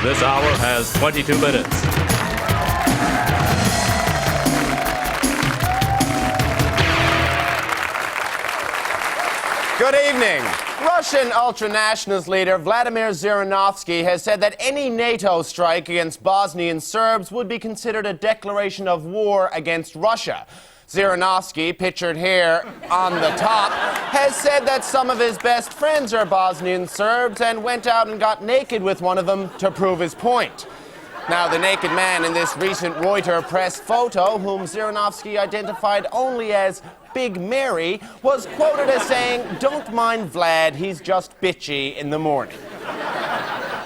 This hour has 22 minutes. Good evening. Russian ultranationalist leader Vladimir Zhirinovsky has said that any NATO strike against Bosnian Serbs would be considered a declaration of war against Russia. Zhirinovsky, pictured here on the top, has said that some of his best friends are Bosnian Serbs and went out and got naked with one of them to prove his point. Now, the naked man in this recent Reuters press photo, whom Zhirinovsky identified only as Big Mary, was quoted as saying, "Don't mind Vlad, he's just bitchy in the morning."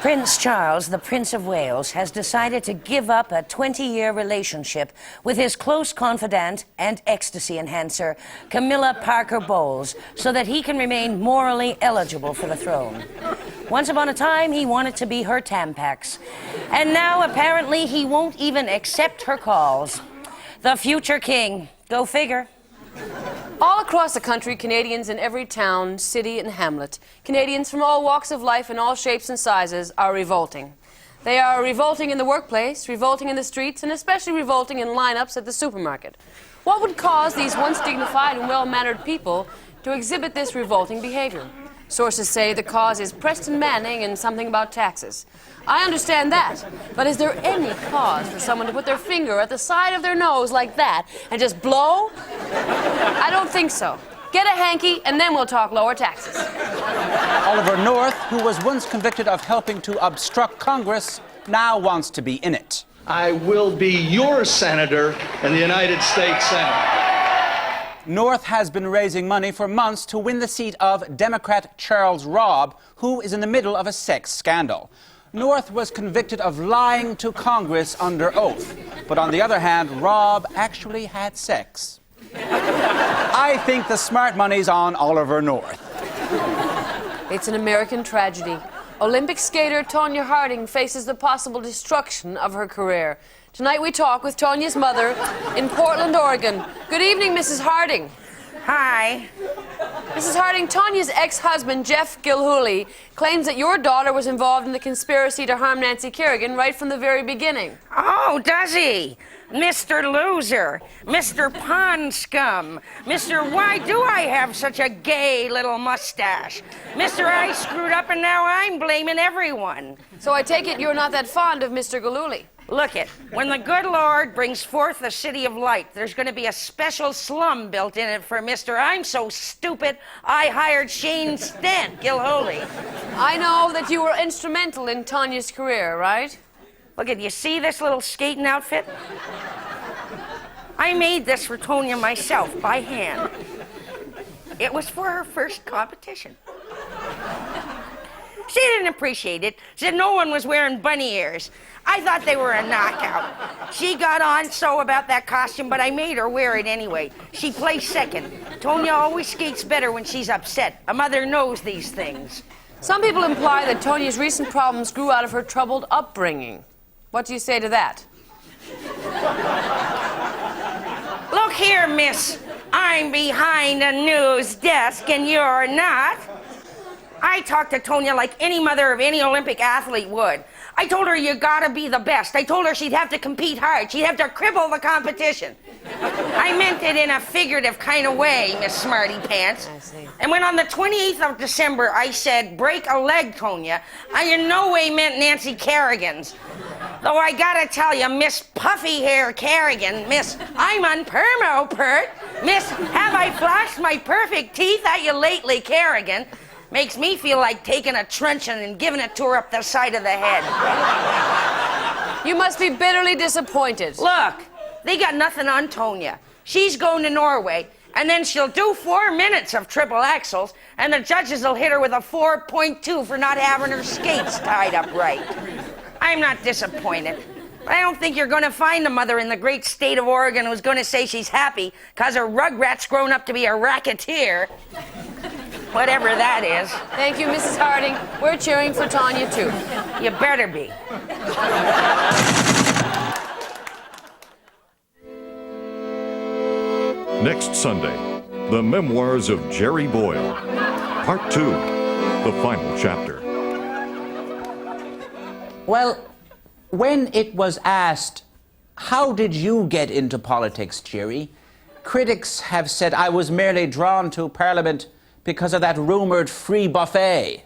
Prince Charles, the Prince of Wales, has decided to give up a 20-year relationship with his close confidant and ecstasy enhancer, Camilla Parker Bowles, so that he can remain morally eligible for the throne. Once upon a time, he wanted to be her Tampax. And now, apparently, he won't even accept her calls. The future king. Go figure. All across the country, Canadians in every town, city, and hamlet, Canadians from all walks of life and all shapes and sizes are revolting. They are revolting in the workplace, revolting in the streets, and especially revolting in lineups at the supermarket. What would cause these once dignified and well-mannered people to exhibit this revolting behavior? Sources say the cause is Preston Manning and something about taxes. I understand that, but is there any cause for someone to put their finger at the side of their nose like that and just blow? I don't think so. Get a hanky, and then we'll talk lower taxes. Oliver North, who was once convicted of helping to obstruct Congress, now wants to be in it. I will be your senator in the United States Senate. North has been raising money for months to win the seat of Democrat Charles Robb, who is in the middle of a sex scandal. North was convicted of lying to Congress under oath. But on the other hand, Robb actually had sex. I think the smart money's on Oliver North. It's an American tragedy. Olympic skater Tonya Harding faces the possible destruction of her career. Tonight we talk with Tonya's mother in Portland, Oregon. Good evening, Mrs. Harding. Hi. Mrs. Harding, Tonya's ex-husband, Jeff Gilhooly, claims that your daughter was involved in the conspiracy to harm Nancy Kerrigan right from the very beginning. Oh, does he? Mr. Loser, Mr. Pond Scum, Mr. Why do I have such a gay little mustache? Mr. I screwed up and now I'm blaming everyone. So I take it you're not that fond of Mr. Gilhooly. Look it, when the good Lord brings forth the city of light, there's going to be a special slum built in it for Mr. I'm so stupid, I hired Shane Stent Gilhooly. I know that you were instrumental in Tonya's career, right? Look at, you see this little skating outfit? I made this for Tonya myself, by hand. It was for her first competition. She didn't appreciate it. Said no one was wearing bunny ears. I thought they were a knockout. She got on so about that costume, but I made her wear it anyway. She placed second. Tonya always skates better when she's upset. A mother knows these things. Some people imply that Tonya's recent problems grew out of her troubled upbringing. What do you say to that? Look here, miss. I'm behind a news desk and you're not. I talked to Tonya like any mother of any Olympic athlete would. I told her you gotta be the best. I told her she'd have to compete hard. She'd have to cripple the competition. I meant it in a figurative kind of way, Miss Smarty Pants. I see. And when on the 28th of December I said, break a leg, Tonya, I in no way meant Nancy Kerrigan's. Though I gotta tell you, Miss Puffy Hair Kerrigan, Miss I'm on permo pert, Miss Have I flashed my perfect teeth at you lately, Kerrigan, makes me feel like taking a truncheon and giving it to her up the side of the head. You must be bitterly disappointed. Look, they got nothing on Tonya. She's going to Norway, and then she'll do 4 minutes of triple axels, and the judges will hit her with a 4.2 for not having her skates tied up right. I'm not disappointed. But I don't think you're going to find a mother in the great state of Oregon who's going to say she's happy because her rugrat's grown up to be a racketeer. Whatever that is. Thank you, Mrs. Harding. We're cheering for Tonya, too. You better be. Next Sunday, The Memoirs of Jerry Boyle. Part 2, the final chapter. Well, When it was asked, how did you get into politics, Jerry? Critics have said I was merely drawn to Parliament because of that rumoured free buffet.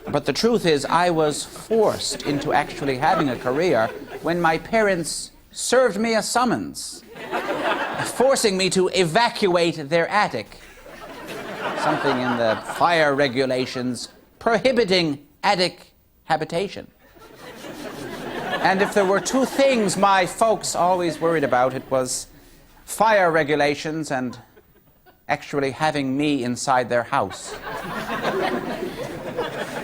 But the truth is, I was forced into actually having a career when my parents served me a summons, forcing me to evacuate their attic. Something in the fire regulations prohibiting attic habitation. And if there were two things my folks always worried about, it was fire regulations and actually having me inside their house.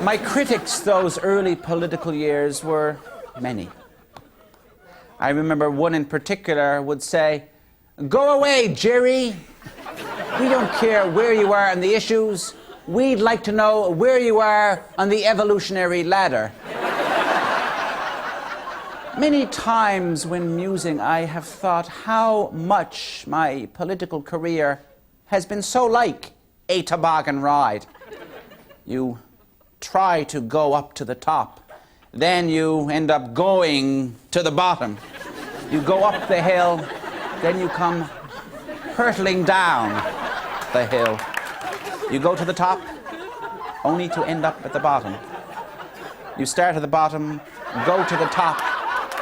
My critics those early political years were many. I remember one in particular would say, "Go away, Jerry. We don't care where you are on the issues. We'd like to know where you are on the evolutionary ladder." Many times when musing, I have thought how much my political career has been so like a toboggan ride. You try to go up to the top, then you end up going to the bottom. You go up the hill, then you come hurtling down the hill. You go to the top, only to end up at the bottom. You start at the bottom, go to the top,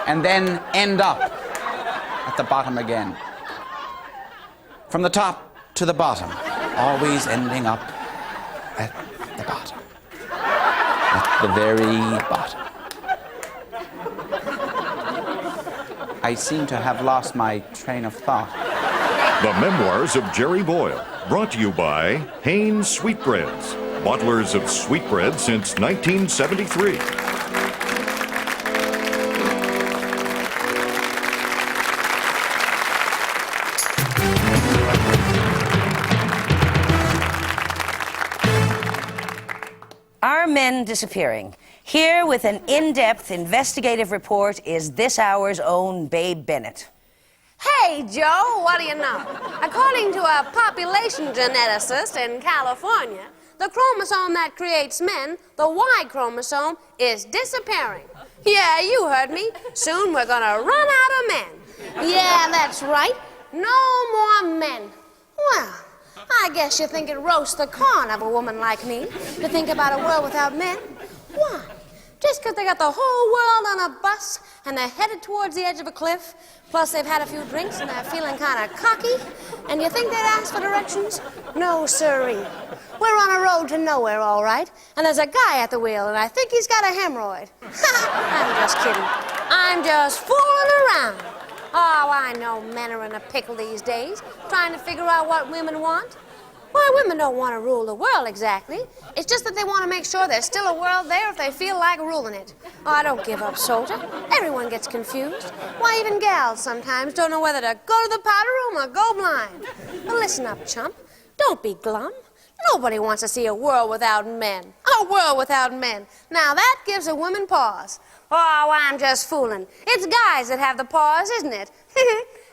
and then end up at the bottom again. From the top to the bottom, always ending up at the bottom. At the very bottom. I seem to have lost my train of thought. The Memoirs of Jerry Boyle, brought to you by Hanes Sweetbreads, bottlers of sweetbread since 1973. Are men disappearing? Here with an in-depth investigative report is this hour's own Babe Bennett. Hey, Joe, what do you know? According to a population geneticist in California, the chromosome that creates men, the Y chromosome, is disappearing. Yeah, you heard me. Soon we're gonna run out of men. Yeah, that's right. No more men. Well, I guess you think it roasts the corn of a woman like me to think about a world without men. Why? Just because they got the whole world on a bus and they're headed towards the edge of a cliff, plus they've had a few drinks and they're feeling kind of cocky, and you think they'd ask for directions? No, sirree. We're on a road to nowhere, all right, and there's a guy at the wheel, and I think he's got a hemorrhoid. I'm just kidding. I'm just fooling around. Oh, I know men are in a pickle these days, trying to figure out what women want. Why, women don't want to rule the world exactly. It's just that they want to make sure there's still a world there if they feel like ruling it. Oh, I don't give up, soldier. Everyone gets confused. Why, even gals sometimes don't know whether to go to the powder room or go blind. But listen up, chump. Don't be glum. Nobody wants to see a world without men. A world without men. Now that gives a woman pause. Oh, I'm just fooling. It's guys that have the pause, isn't it?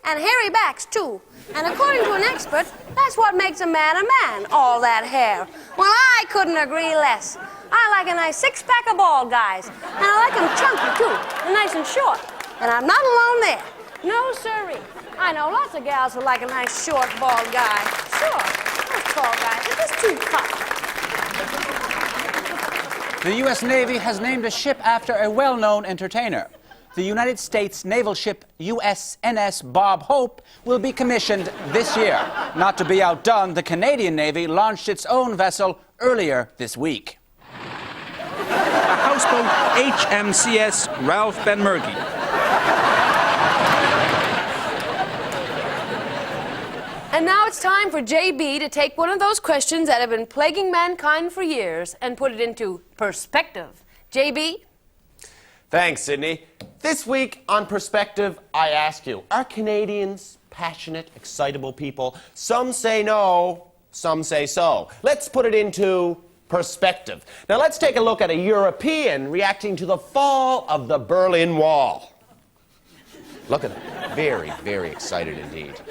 And hairy backs, too. And according to an expert, that's what makes a man, all that hair. Well, I couldn't agree less. I like a nice six-pack of bald guys. And I like them chunky, too, and nice and short. And I'm not alone there. No, sirree. I know lots of gals who like a nice, short, bald guy. Sure, those tall guys are just too tough. The U.S. Navy has named a ship after a well-known entertainer. The United States naval ship USNS Bob Hope will be commissioned this year. Not to be outdone, the Canadian Navy launched its own vessel earlier this week. A houseboat HMCS Ralph Benmergui. And now it's time for JB to take one of those questions that have been plaguing mankind for years and put it into perspective. JB? Thanks, Sydney. This week on Perspective, I ask you, are Canadians passionate, excitable people? Some say no, some say so. Let's put it into perspective. Now let's take a look at a European reacting to the fall of the Berlin Wall. Look at them. Very, very excited indeed.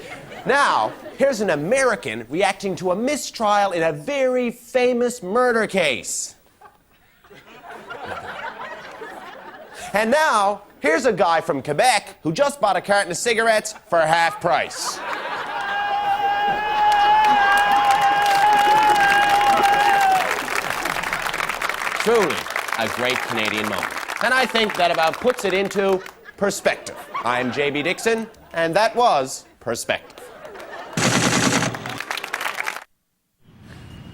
Now, here's an American reacting to a mistrial in a very famous murder case. And now, here's a guy from Quebec who just bought a carton of cigarettes for half price. Truly a great Canadian moment. And I think that about puts it into perspective. I'm J.B. Dixon, and that was Perspective.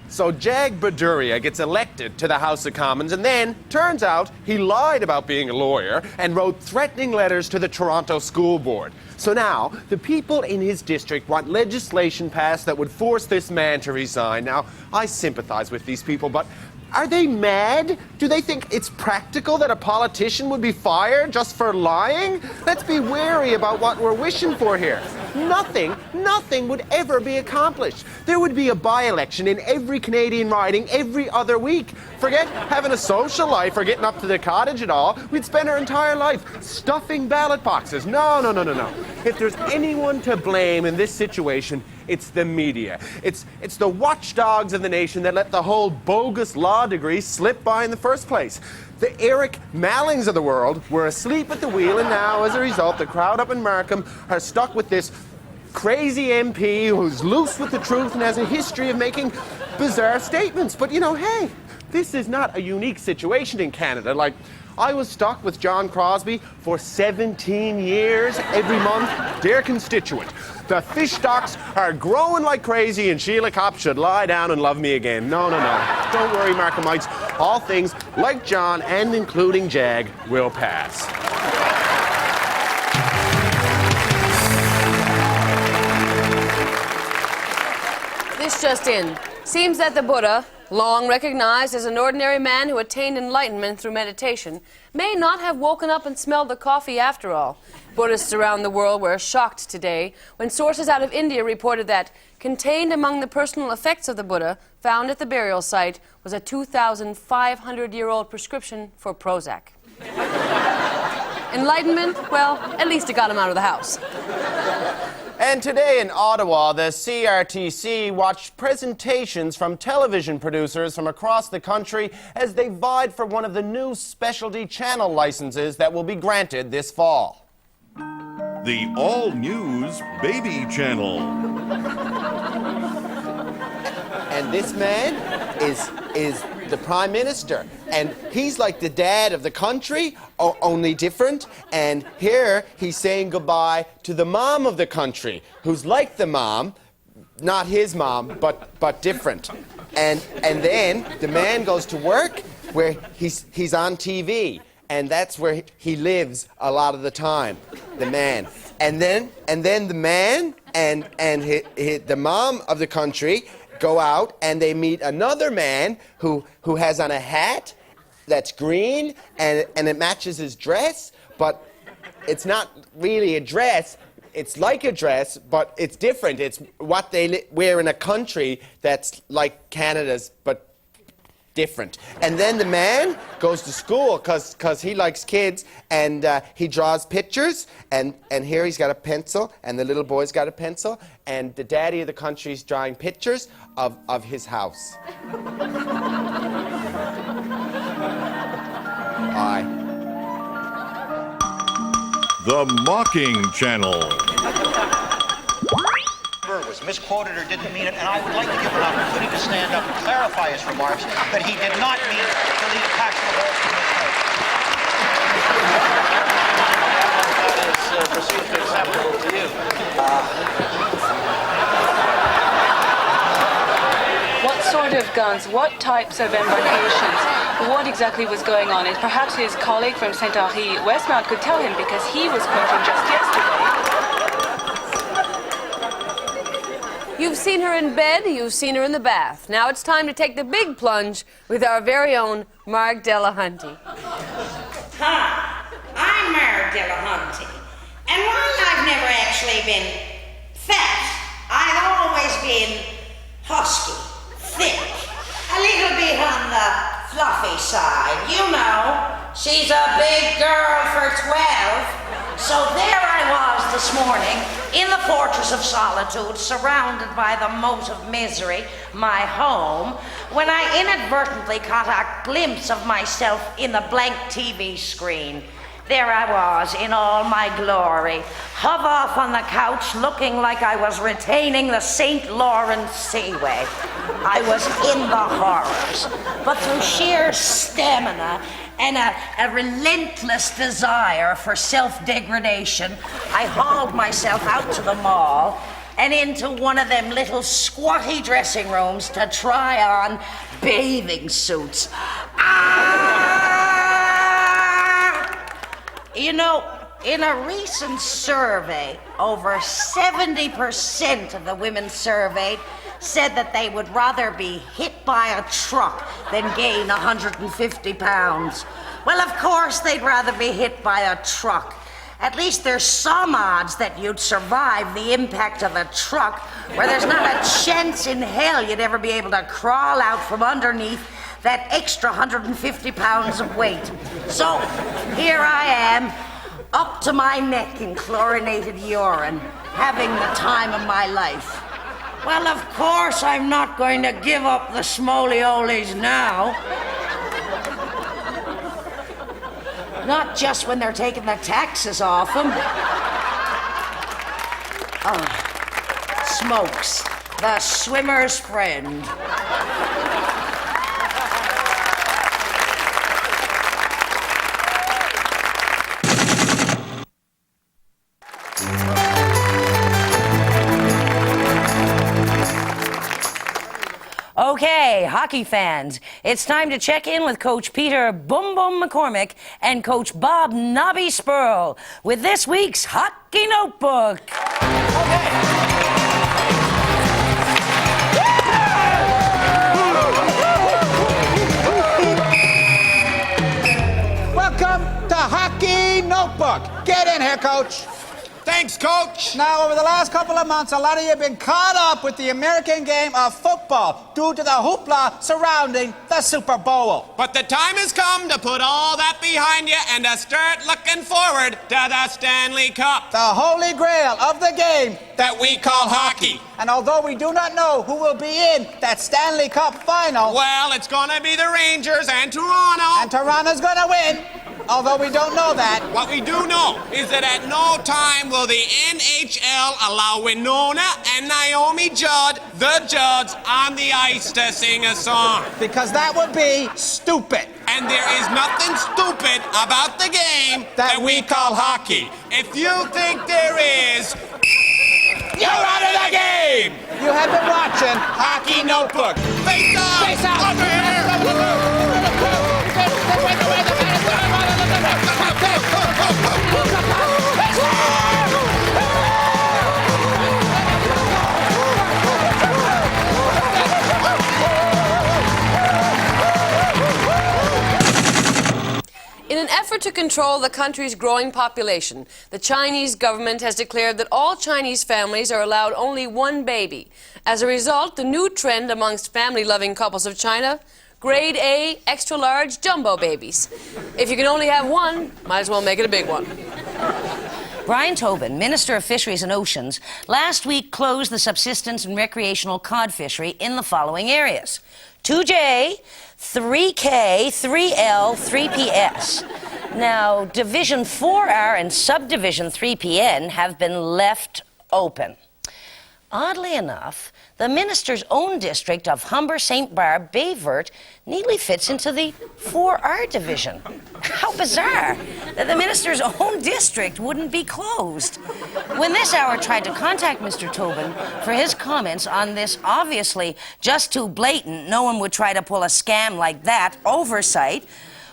So Jag Baduria gets elected to the House of Commons, and then turns out he lied about being a lawyer and wrote threatening letters to the Toronto School Board. So now, the people in his district want legislation passed that would force this man to resign. Now, I sympathize with these people, but are they mad? Do they think it's practical that a politician would be fired just for lying? Let's be wary about what we're wishing for here. Nothing would ever be accomplished. There would be a by-election in every Canadian riding every other week. Forget having a social life or getting up to the cottage at all. We'd spend our entire life stuffing ballot boxes. No. If there's anyone to blame in this situation, it's the media. It's the watchdogs of the nation that let the whole bogus law degree slip by in the first place. The Eric Mallings of the world were asleep at the wheel, and now, as a result, the crowd up in Markham are stuck with this crazy MP who's loose with the truth and has a history of making bizarre statements. But, hey, this is not a unique situation in Canada. Like, I was stuck with John Crosby for 17 years every month. Dear constituent, the fish stocks are growing like crazy, and Sheila Kopp should lie down and love me again. No. Don't worry, Markhamites. All things, like John and including Jag, will pass. This just in. Seems that the Buddha, long recognized as an ordinary man who attained enlightenment through meditation, may not have woken up and smelled the coffee after all. Buddhists around the world were shocked today when sources out of India reported that contained among the personal effects of the Buddha found at the burial site was a 2,500-year-old prescription for Prozac. Enlightenment? Well, at least it got him out of the house. And today in Ottawa, the CRTC watched presentations from television producers from across the country as they vied for one of the new specialty channel licenses that will be granted this fall. The All News Baby Channel. And this man is the Prime Minister. And he's like the dad of the country, only different. And here he's saying goodbye to the mom of the country, who's like the mom, not his mom, but different. And then the man goes to work where he's on TV. And that's where he lives a lot of the time, the man. And then the man and the mom of the country go out and they meet another man who has on a hat that's green and it matches his dress, but it's not really a dress. It's like a dress, but it's different. It's what they wear in a country that's like Canada's, but different. And then the man goes to school because he likes kids, and he draws pictures, and here he's got a pencil, and the little boy's got a pencil, and the daddy of the country's drawing pictures of his house. Aye. The Mocking Channel. Was misquoted or didn't mean it, and I would like to give him an opportunity to stand up and clarify his remarks that he did not mean to lead Paxton Hall from his vote. That is procedure acceptable to you. What sort of guns, what types of embarkations, what exactly was going on? And perhaps his colleague from St. Henri Westmount could tell him, because he was quoting just yesterday. You've seen her in bed, you've seen her in the bath. Now it's time to take the big plunge with our very own Marg Delahunty. Hi, I'm Marg Delahunty. And while I've never actually been fat, I've always been husky, thick, a little bit on the fluffy side. You know, she's a big girl for 12. So there I was this morning in the Fortress of Solitude, surrounded by the moat of misery, my home, when I inadvertently caught a glimpse of myself in the blank TV screen. There I was in all my glory, hove off on the couch looking like I was retaining the St. Lawrence Seaway. I was in the horrors, but through sheer stamina and a relentless desire for self-degradation, I hauled myself out to the mall and into one of them little squatty dressing rooms to try on bathing suits. You know, in a recent survey, over 70% of the women surveyed said that they would rather be hit by a truck than gain 150 pounds. Well, of course, they'd rather be hit by a truck. At least there's some odds that you'd survive the impact of a truck, where there's not a chance in hell you'd ever be able to crawl out from underneath that extra 150 pounds of weight. So here I am, up to my neck in chlorinated urine, having the time of my life. Well, of course I'm not going to give up the smolioles now. Not just when they're taking the taxes off them. Oh, smokes, the swimmer's friend. Okay, hockey fans, it's time to check in with Coach Peter Boom Boom McCormick and Coach Bob Nobby Spurl with this week's Hockey Notebook. Welcome to Hockey Notebook. Get in here, Coach. Thanks, Coach. Now, over the last couple of months, a lot of you have been caught up with the American game of football due to the hoopla surrounding the Super Bowl. But the time has come to put all that behind you and to start looking forward to the Stanley Cup. The holy grail of the game that we call hockey. And although we do not know who will be in that Stanley Cup final... Well, it's going to be the Rangers and Toronto. And Toronto's going to win, although we don't know that. What we do know is that at no time will the NHL allow Winona and Naomi Judd, the Judds, on the ice to sing a song. Because that would be stupid. And there is nothing stupid about the game that we call hockey. If you think there is, you're out of the game! You have been watching Hockey Notebook. Face off! Face off! Over here! In an effort to control the country's growing population, the Chinese government has declared that all Chinese families are allowed only one baby. As a result, the new trend amongst family-loving couples of China, grade A, extra-large jumbo babies. If you can only have one, might as well make it a big one. Brian Tobin, Minister of Fisheries and Oceans, last week closed the subsistence and recreational cod fishery in the following areas: 2J, 3K, 3L, 3PS. Now, Division 4R and Subdivision 3PN have been left open. Oddly enough, the minister's own district of Humber St. Barb Bayvert neatly fits into the 4R division. How bizarre that the minister's own district wouldn't be closed. When This Hour tried to contact Mr. Tobin for his comments on this obviously just too blatant, no one would try to pull a scam like that, oversight,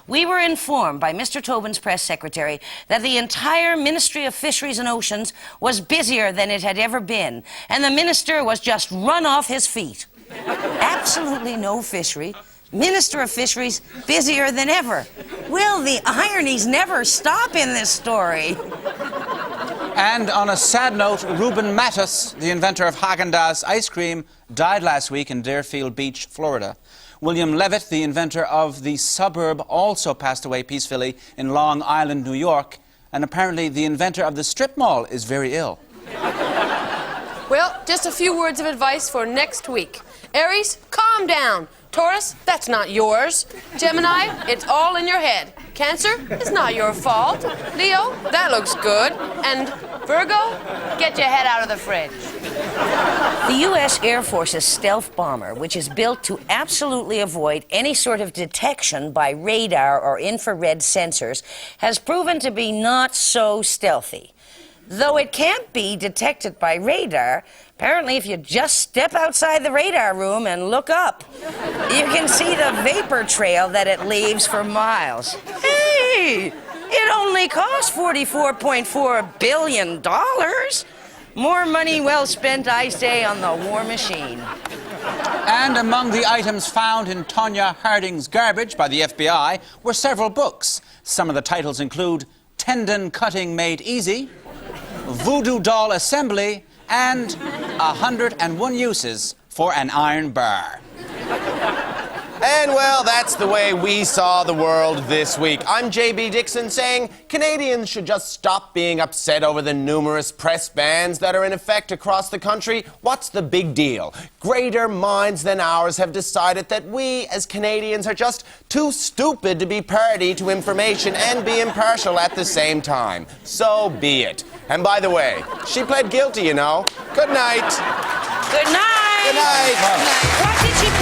we were informed by Mr. Tobin's press secretary that the entire Ministry of Fisheries and Oceans was busier than it had ever been, and the minister was just run off his feet. Absolutely no fishery. Minister of Fisheries busier than ever. Will the ironies never stop in this story? And on a sad note, Reuben Mattis, the inventor of Haagen-Dazs ice cream, died last week in Deerfield Beach, Florida. William Levitt, the inventor of the suburb, also passed away peacefully in Long Island, New York. And apparently the inventor of the strip mall is very ill. Well, just a few words of advice for next week. Aries, calm down. Taurus, that's not yours. Gemini, it's all in your head. Cancer, it's not your fault. Leo, that looks good. And Virgo, get your head out of the fridge. The U.S. Air Force's stealth bomber, which is built to absolutely avoid any sort of detection by radar or infrared sensors, has proven to be not so stealthy. Though it can't be detected by radar, apparently if you just step outside the radar room and look up, you can see the vapor trail that it leaves for miles. Hey, it only cost $44.4 billion. More money well spent, I say, on the war machine. And among the items found in Tonya Harding's garbage by the FBI were several books. Some of the titles include Tendon Cutting Made Easy, Voodoo Doll Assembly, and 101 Uses for an Iron Bar. And well, that's the way we saw the world this week. I'm JB Dixon saying Canadians should just stop being upset over the numerous press bans that are in effect across the country. What's the big deal? Greater minds than ours have decided that we as Canadians are just too stupid to be party to information and be impartial at the same time. So be it. And by the way, she pled guilty, you know. Good night. Good night. Good night. What did she